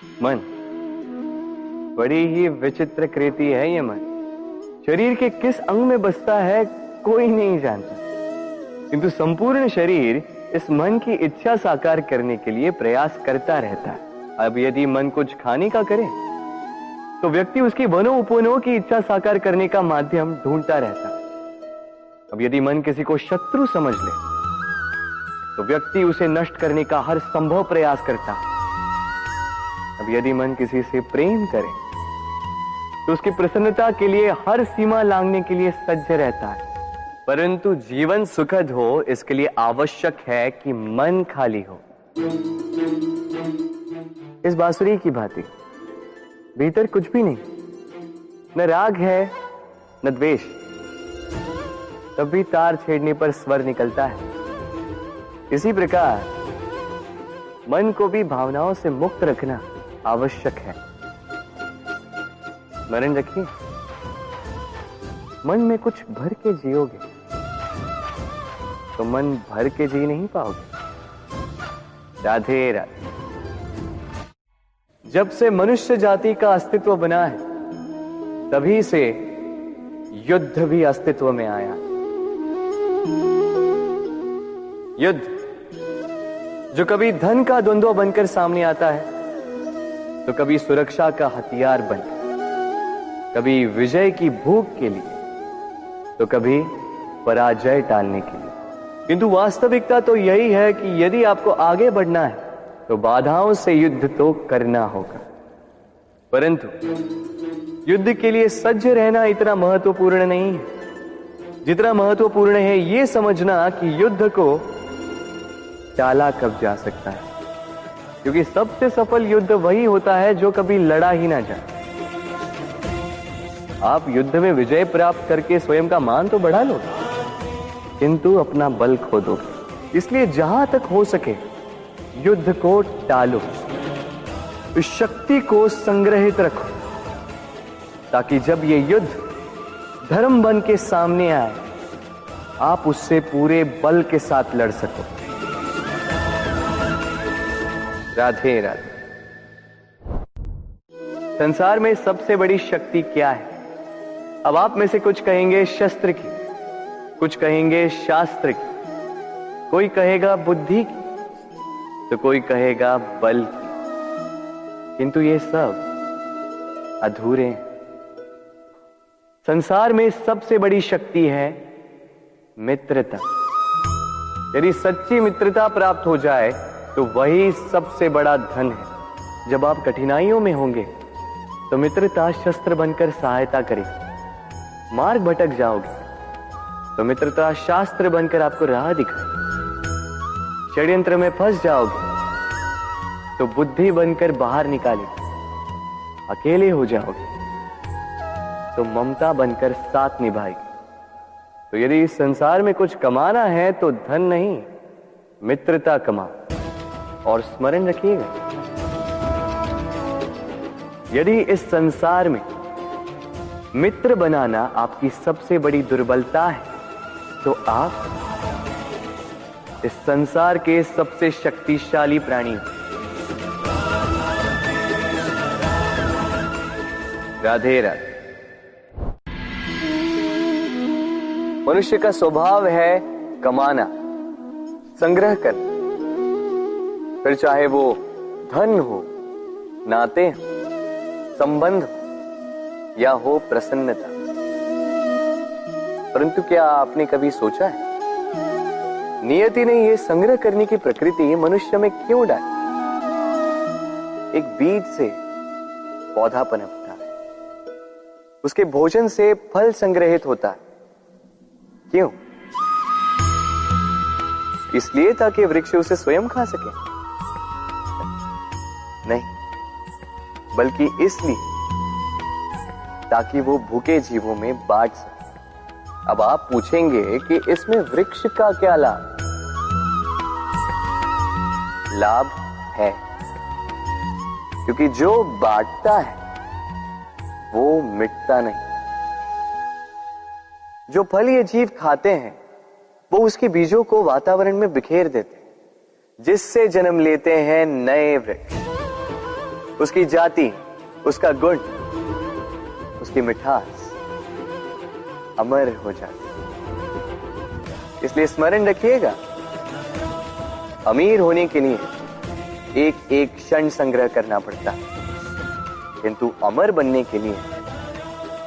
मन बड़ी ही विचित्र कृति है। ये मन शरीर के किस अंग में बसता है कोई नहीं जानता, किंतु संपूर्ण शरीर इस मन की इच्छा साकार करने के लिए प्रयास करता रहता है। अब यदि मन कुछ खाने का करे तो व्यक्ति उसकी वनो उपवनों की इच्छा साकार करने का माध्यम ढूंढता रहता है। अब यदि मन किसी को शत्रु समझ ले तो व्यक्ति उसे नष्ट करने का हर संभव प्रयास करता है। अब यदि मन किसी से प्रेम करे तो उसकी प्रसन्नता के लिए हर सीमा लांघने के लिए सज्ज रहता है। परंतु जीवन सुखद हो इसके लिए आवश्यक है कि मन खाली हो। इस बांसुरी की भांति भीतर कुछ भी नहीं, न राग है न द्वेष, तब भी तार छेड़ने पर स्वर निकलता है। इसी प्रकार मन को भी भावनाओं से मुक्त रखना आवश्यक है। स्मरण रखिए, मन में कुछ भर के जियोगे तो मन भर के जी नहीं पाओगे। राधे राधे। जब से मनुष्य जाति का अस्तित्व बना है तभी से युद्ध भी अस्तित्व में आया। युद्ध जो कभी धन का द्वंद्व बनकर सामने आता है तो कभी सुरक्षा का हथियार बनकर, कभी विजय की भूख के लिए तो कभी पराजय टालने के लिए। किंतु वास्तविकता तो यही है कि यदि आपको आगे बढ़ना है तो बाधाओं से युद्ध तो करना होगा। परंतु युद्ध के लिए सज्ज रहना इतना महत्वपूर्ण नहीं है जितना महत्वपूर्ण है यह समझना कि युद्ध को टाला कब जा सकता है, क्योंकि सबसे सफल युद्ध वही होता है जो कभी लड़ा ही ना जाए। आप युद्ध में विजय प्राप्त करके स्वयं का मान तो बढ़ा लो, किंतु अपना बल खो दोगे। इसलिए जहां तक हो सके युद्ध को टालो, इस शक्ति को संग्रहित रखो, ताकि जब ये युद्ध धर्म बन के सामने आए आप उससे पूरे बल के साथ लड़ सको। राधे राधे। संसार में सबसे बड़ी शक्ति क्या है? अब आप में से कुछ कहेंगे शस्त्र की, कुछ कहेंगे शास्त्र की, कोई कहेगा बुद्धि की, तो कोई कहेगा बल की। किंतु ये सब अधूरे हैं। संसार में सबसे बड़ी शक्ति है मित्रता। यदि सच्ची मित्रता प्राप्त हो जाए तो वही सबसे बड़ा धन है। जब आप कठिनाइयों में होंगे तो मित्रता शस्त्र बनकर सहायता करेगी। मार्ग भटक जाओगे तो मित्रता शास्त्र बनकर आपको राह दिखाए। षड्यंत्र में फंस जाओगे तो बुद्धि बनकर बाहर निकालेगी। अकेले हो जाओगे तो ममता बनकर साथ निभाएगी। तो यदि इस संसार में कुछ कमाना है तो धन नहीं, मित्रता कमाओ। और स्मरण रखिएगा, यदि इस संसार में मित्र बनाना आपकी सबसे बड़ी दुर्बलता है तो आप इस संसार के सबसे शक्तिशाली प्राणी हो। राधे राधे। मनुष्य का स्वभाव है कमाना, संग्रह करना, फिर चाहे वो धन हो, नाते हो, संबंध हो या हो प्रसन्नता। परंतु क्या आपने कभी सोचा है नियति ने यह संग्रह करने की प्रकृति मनुष्य में क्यों डाली? एक बीज से पौधा पनपता है, उसके भोजन से फल संग्रहित होता है। क्यों? इसलिए ताकि वृक्ष उसे स्वयं खा सके? नहीं, बल्कि इसलिए ताकि वो भूखे जीवों में बांट सके। अब आप पूछेंगे कि इसमें वृक्ष का क्या लाभ? लाभ है, क्योंकि जो बांटता है वो मिटता नहीं। जो फल ये जीव खाते हैं वो उसके बीजों को वातावरण में बिखेर देते हैं, जिससे जन्म लेते हैं नए वृक्ष। उसकी जाति, उसका गुण, उसकी मिठास अमर हो जाती। इसलिए स्मरण रखिएगा, अमीर होने के लिए एक एक क्षण संग्रह करना पड़ता है, किंतु अमर बनने के लिए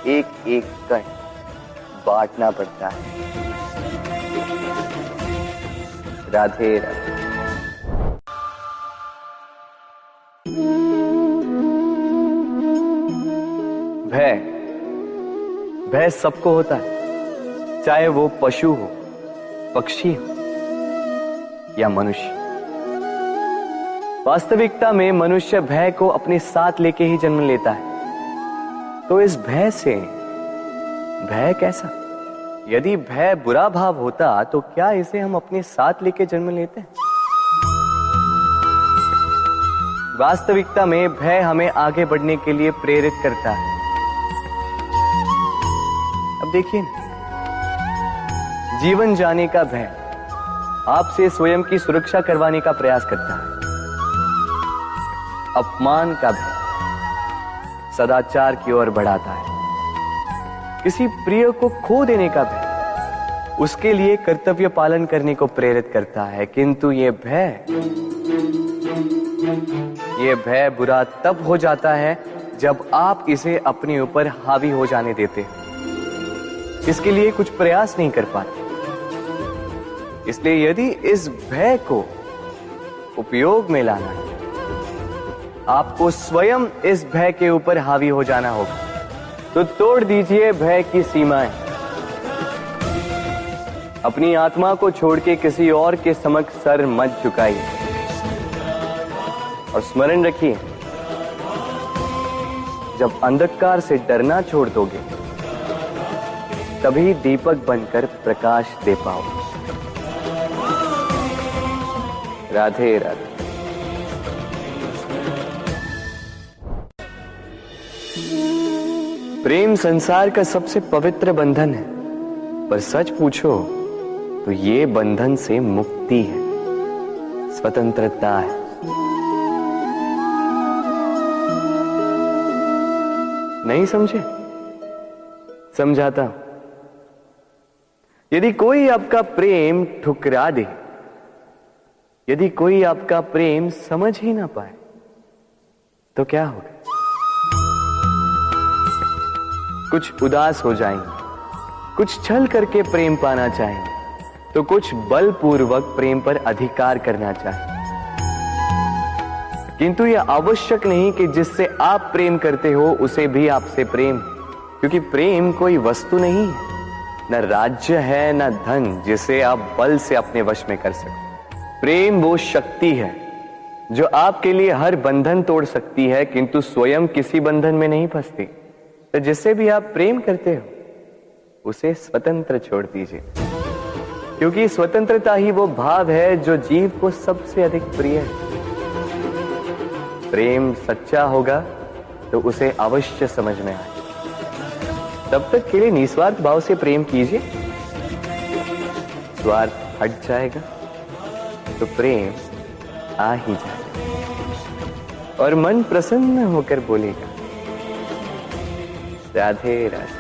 एक एक कण बांटना पड़ता है। राधे राधे। भय, भय सबको होता है, चाहे वो पशु हो, पक्षी हो या मनुष्य। वास्तविकता में मनुष्य भय को अपने साथ लेके ही जन्म लेता है। तो इस भय से, भय कैसा? यदि भय बुरा भाव होता तो क्या इसे हम अपने साथ लेके जन्म लेते हैं? वास्तविकता में भय हमें आगे बढ़ने के लिए प्रेरित करता है। अब देखिए, जीवन जाने का भय आपसे स्वयं की सुरक्षा करवाने का प्रयास करता है। अपमान का भय सदाचार की ओर बढ़ाता है। किसी प्रिय को खो देने का भय उसके लिए कर्तव्य पालन करने को प्रेरित करता है। किंतु यह भय बुरा तब हो जाता है जब आप इसे अपने ऊपर हावी हो जाने देते हैं, इसके लिए कुछ प्रयास नहीं कर पाते। इसलिए यदि इस भय को उपयोग में लाना है, आपको स्वयं इस भय के ऊपर हावी हो जाना होगा। तो तोड़ दीजिए भय की सीमाएं। अपनी आत्मा को छोड़ के किसी और के समक्ष सर मत झुकाइए और स्मरण रखिए, जब अंधकार से डरना छोड़ दोगे तभी दीपक बनकर प्रकाश दे पाओगे। राधे राधे। प्रेम संसार का सबसे पवित्र बंधन है, पर सच पूछो तो ये बंधन से मुक्ति है, स्वतंत्रता है। नहीं समझे? समझाता हूं। यदि कोई आपका प्रेम ठुकरा दे, यदि कोई आपका प्रेम समझ ही ना पाए, तो क्या होगा? कुछ उदास हो जाएंगे, कुछ छल करके प्रेम पाना चाहेंगे, तो कुछ बलपूर्वक प्रेम पर अधिकार करना चाहेंगे। किंतु यह आवश्यक नहीं कि जिससे आप प्रेम करते हो उसे भी आपसे प्रेम है, क्योंकि प्रेम कोई वस्तु नहीं है, न राज्य है, न धन जिसे आप बल से अपने वश में कर सको। प्रेम वो शक्ति है जो आपके लिए हर बंधन तोड़ सकती है, किंतु स्वयं किसी बंधन में नहीं फंसती। तो जिससे भी आप प्रेम करते हो उसे स्वतंत्र छोड़ दीजिए, क्योंकि स्वतंत्रता ही वो भाव है जो जीव को सबसे अधिक प्रिय है। प्रेम सच्चा होगा तो उसे अवश्य समझ में आए। तब तक के लिए निस्वार्थ भाव से प्रेम कीजिए। स्वार्थ हट जाएगा तो प्रेम आ ही जाएगा और मन प्रसन्न होकर बोलेगा, राधे राधे।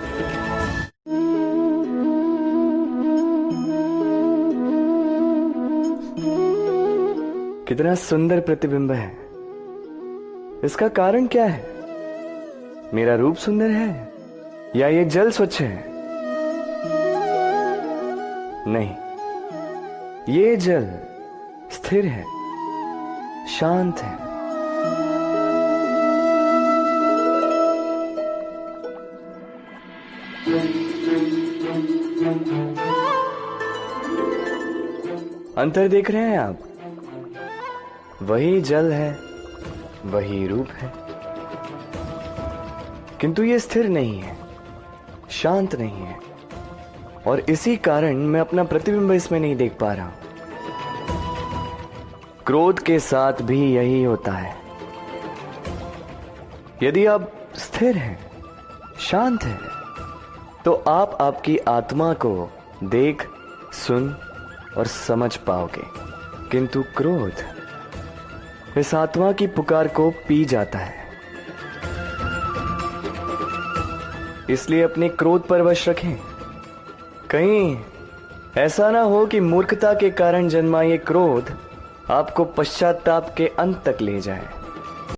कितना सुंदर प्रतिबिंब है। इसका कारण क्या है? मेरा रूप सुंदर है या ये जल स्वच्छ है? नहीं, ये जल स्थिर है, शांत है। अंतर देख रहे हैं आप? वही जल है, वही रूप है, किंतु ये स्थिर नहीं है, शांत नहीं है, और इसी कारण मैं अपना प्रतिबिंब इसमें नहीं देख पा रहा हूं। क्रोध के साथ भी यही होता है। यदि आप स्थिर हैं, शांत हैं, तो आप आपकी आत्मा को देख, सुन और समझ पाओगे। किंतु क्रोध इस आत्मा की पुकार को पी जाता है। इसलिए अपने क्रोध पर वश रखें। कहीं ऐसा ना हो कि मूर्खता के कारण जन्मा ये क्रोध आपको पश्चाताप के अंत तक ले जाए।